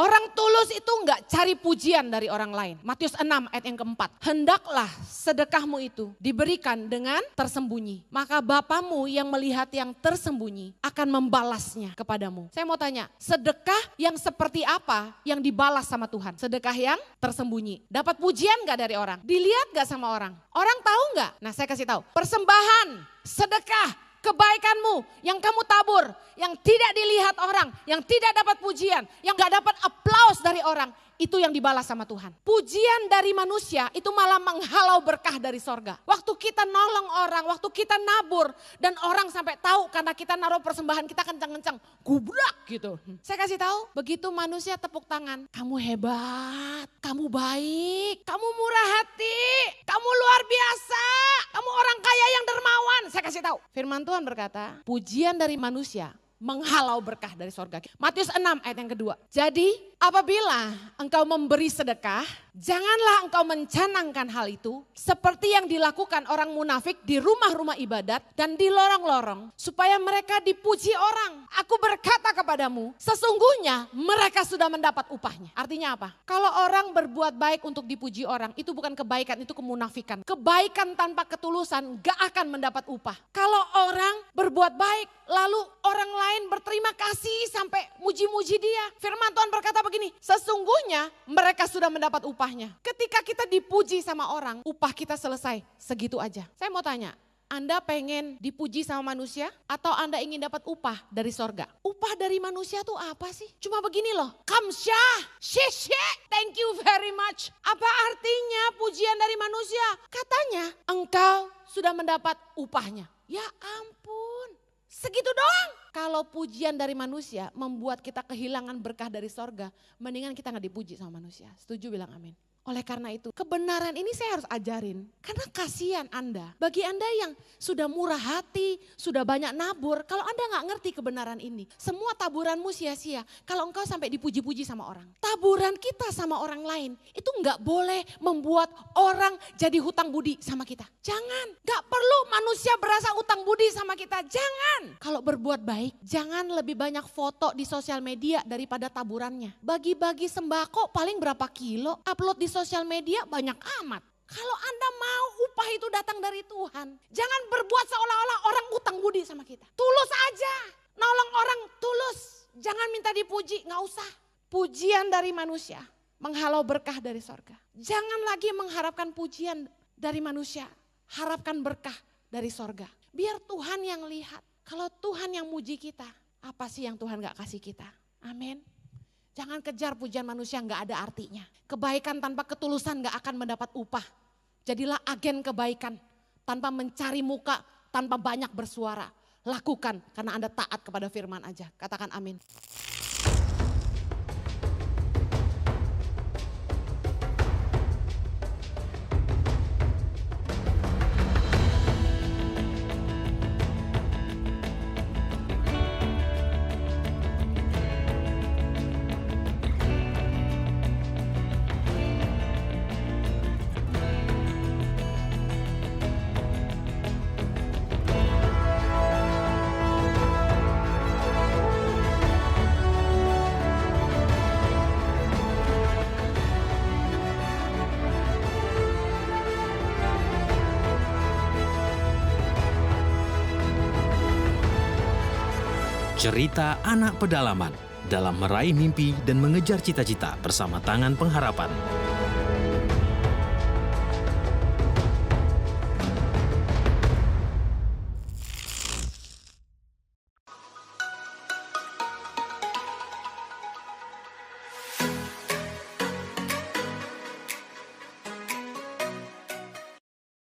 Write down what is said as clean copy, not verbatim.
Orang tulus itu enggak cari pujian dari orang lain. Matius 6 ayat yang keempat. Hendaklah sedekahmu itu diberikan dengan tersembunyi. Maka Bapamu yang melihat yang tersembunyi akan membalasnya kepadamu. Saya mau tanya, sedekah yang seperti apa yang dibalas sama Tuhan? Sedekah yang tersembunyi. Dapat pujian enggak dari orang? Dilihat enggak sama orang? Orang tahu enggak? Nah saya kasih tahu. Persembahan, sedekah, kebaikanmu yang kamu tabur, yang tidak dilihat orang, yang tidak dapat pujian, yang gak dapat aplaus dari orang, itu yang dibalas sama Tuhan. Pujian dari manusia itu malah menghalau berkah dari sorga. Waktu kita nolong orang, waktu kita nabur, dan orang sampai tahu karena kita naruh persembahan kita kencang-kencang, gubrak gitu. Saya kasih tahu, begitu manusia tepuk tangan, kamu hebat, kamu baik, kamu murah hati, kamu luar biasa, kamu orang kaya yang dermawan. Saya kasih tahu, firman Tuhan berkata, pujian dari manusia menghalau berkah dari sorga. Matius 6 ayat yang kedua. Jadi apabila engkau memberi sedekah, janganlah engkau mencanangkan hal itu seperti yang dilakukan orang munafik di rumah-rumah ibadat dan di lorong-lorong supaya mereka dipuji orang. Aku berkata kepadamu, sesungguhnya mereka sudah mendapat upahnya. Artinya apa? Kalau orang berbuat baik untuk dipuji orang, itu bukan kebaikan, itu kemunafikan. Kebaikan tanpa ketulusan gak akan mendapat upah. Kalau orang berbuat baik, lalu orang lain berterima kasih sampai muji-muji dia. Firman Tuhan berkata begini, sesungguhnya mereka sudah mendapat upahnya. Ketika kita dipuji sama orang, upah kita selesai, segitu aja. Saya mau tanya, Anda pengen dipuji sama manusia atau Anda ingin dapat upah dari sorga? Upah dari manusia tuh apa sih? Cuma begini loh, kamsyah, sheshe, thank you very much. Apa artinya pujian dari manusia? Katanya engkau sudah mendapat upahnya. Ya ampun, segitu doang. Kalau pujian dari manusia membuat kita kehilangan berkah dari sorga, mendingan kita gak dipuji sama manusia. Setuju bilang amin. Oleh karena itu, kebenaran ini saya harus ajarin. Karena kasihan Anda. Bagi Anda yang sudah murah hati, sudah banyak nabur. Kalau Anda gak ngerti kebenaran ini, semua taburanmu sia-sia. Kalau engkau sampai dipuji-puji sama orang. Taburan kita sama orang lain, itu gak boleh membuat orang jadi hutang budi sama kita. Jangan. Gak perlu manusia berasa hutang budi sama kita. Jangan. Kalau berbuat baik, jangan lebih banyak foto di sosial media daripada taburannya. Bagi-bagi sembako paling berapa kilo, upload di sosial media banyak amat. Kalau Anda mau upah itu datang dari Tuhan, jangan berbuat seolah-olah orang utang budi sama kita. Tulus aja, nolong orang tulus. Jangan minta dipuji, gak usah. Pujian dari manusia menghalau berkah dari sorga. Jangan lagi mengharapkan pujian dari manusia, harapkan berkah dari sorga. Biar Tuhan yang lihat. Kalau Tuhan yang muji kita, apa sih yang Tuhan gak kasih kita? Amin. Jangan kejar pujian manusia gak ada artinya. Kebaikan tanpa ketulusan gak akan mendapat upah. Jadilah agen kebaikan tanpa mencari muka, tanpa banyak bersuara. Lakukan karena Anda taat kepada firman aja. Katakan amin. Cerita anak pedalaman dalam meraih mimpi dan mengejar cita-cita bersama Tangan Pengharapan.